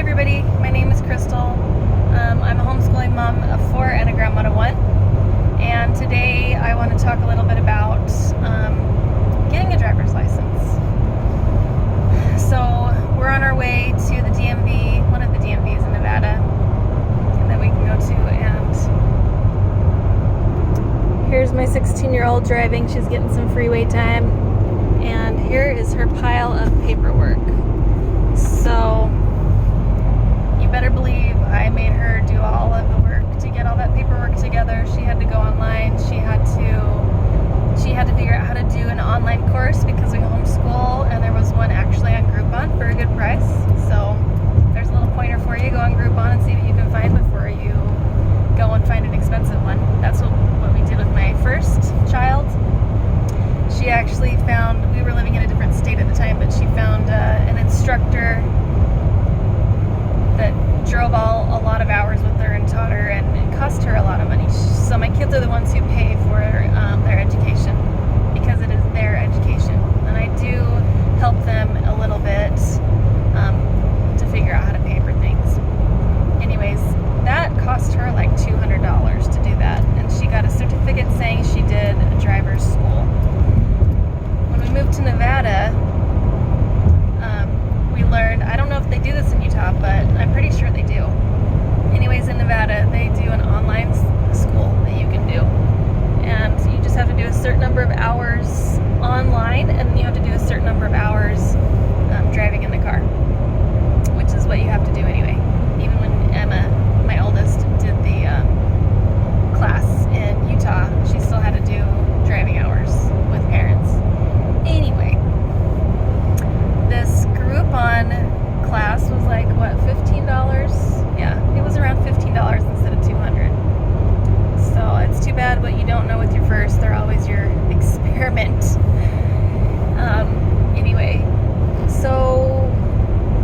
everybody, my name is Kristal. I'm a homeschooling mom of 4 and a grandma to 1. And today I want to talk a little bit about getting a driver's license. So we're on our way to the DMV, one of the DMVs in Nevada that we can go to. And here's my 16-year-old driving. She's getting some freeway time. And here is her pile of paperwork. So you better believe I made her do all of the work to get all that paperwork together. She had to go online. She had to figure out how to do an online course because we homeschool, and there was one actually on Groupon for a good price. So there's a little pointer for you. Go on Groupon and see what you can find before you go and find an expensive one. That's what we did with my first child. She actually found, we were living in a different state at the time, but she found an instructor that drove a lot of hours with her and taught her, and it cost her a lot of money. So my kids are the ones who pay for their education because it is their education. And I do help them a little bit to figure out how to pay for things. Anyways, that cost her like $200 to do that. And she got a certificate saying she did a driver's school. When we moved to Nevada, we learned, I don't know if they do this in Utah, but I'm pretty sure they do. Anyways, in Nevada, they do an online school that you can do. And you just have to do a certain number of hours online, and then you have to do a certain number of hours driving in the car, which is what you have to do anyway. Even when Emma, my oldest, did the class in Utah, she still had to do driving hours with parents. Anyway, this Groupon class was like, what, $15? Yeah, it was around $15 instead of $200. So it's too bad what you don't know with your first. They're always your experiment. Anyway, so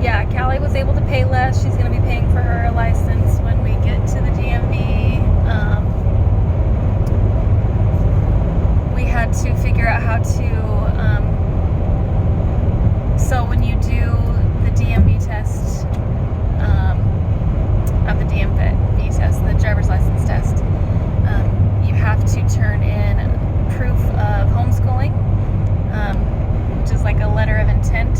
yeah, Callie was able to pay less. She's going to be paying for her license when we get to the DMV. We had to figure out how to so when you do the DMV test, of the DMV test, the driver's license test, you have to turn in proof of homeschooling, which is like a letter of intent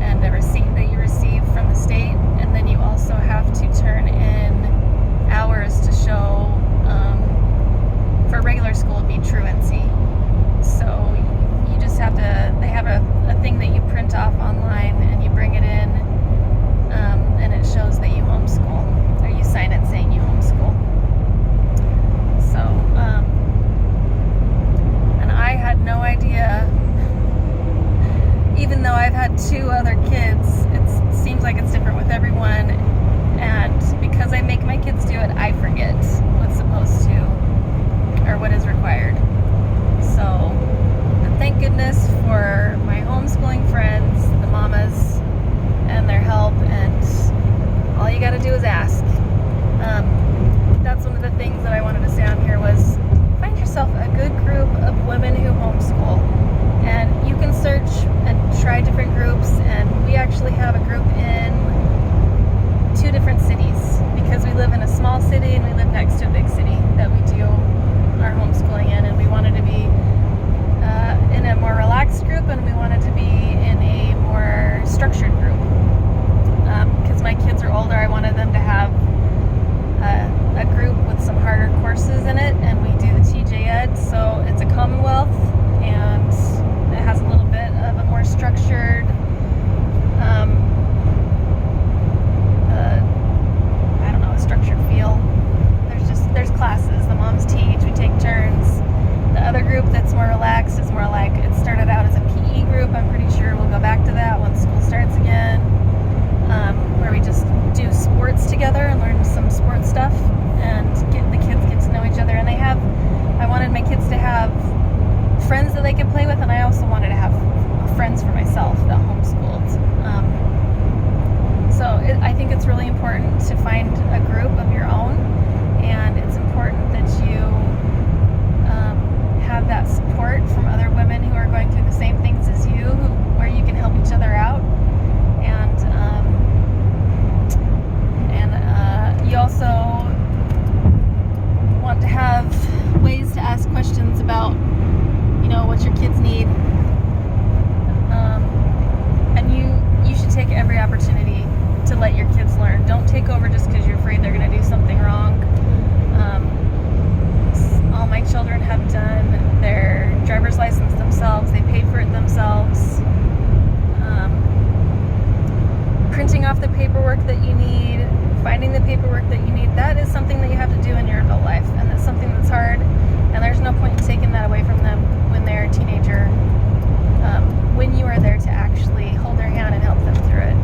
and a receipt that you receive from the state. And then you also have to turn in hours to show, for regular school it'd be truancy. So you just have to, they have a thing that you print off online and you bring it in, and it shows that you homeschool, or you sign it saying you homeschool. So, and I had no idea, even though I've had 2 other kids, it seems like it's different with everyone, and because I make my kids do it, I forget what's supposed to, or what is required. So, thank goodness for my homeschooling friends, the mamas, and their help, and all you gotta do is ask. That's one of the things that I wanted to say on here was find yourself a good group of women who homeschool. And you can search and try different groups, and we actually have a group in 2 different cities because we live in a small city and we live next to a big city that we do our homeschooling in, and we wanted to be in a more relaxed group, and we wanted to be in a more structured group. Because my kids are older, I wanted them to have a group with some harder courses in it, and we do the TJ Ed, so it's a Commonwealth, and it has a little bit of a more structured, I don't know, a structured feel. There's classes, the moms teach, we take turns. The other group that's more relaxed is more like, it started out as a PE group. I'm pretty sure we'll go back to that when school starts again, where we just do sports together and learn some sports stuff, and the kids get to know each other. And I wanted my kids to have friends that they could play with, and I also wanted to have friends for myself that homeschooled. So I think it's really important to find a group of your own, and it's important that you have that support from other women who are going through the same things as you, where you can help each other out. And off the paperwork that you need, finding the paperwork that you need, that is something that you have to do in your adult life, and that's something that's hard, and there's no point in taking that away from them when they're a teenager, when you are there to actually hold their hand and help them through it.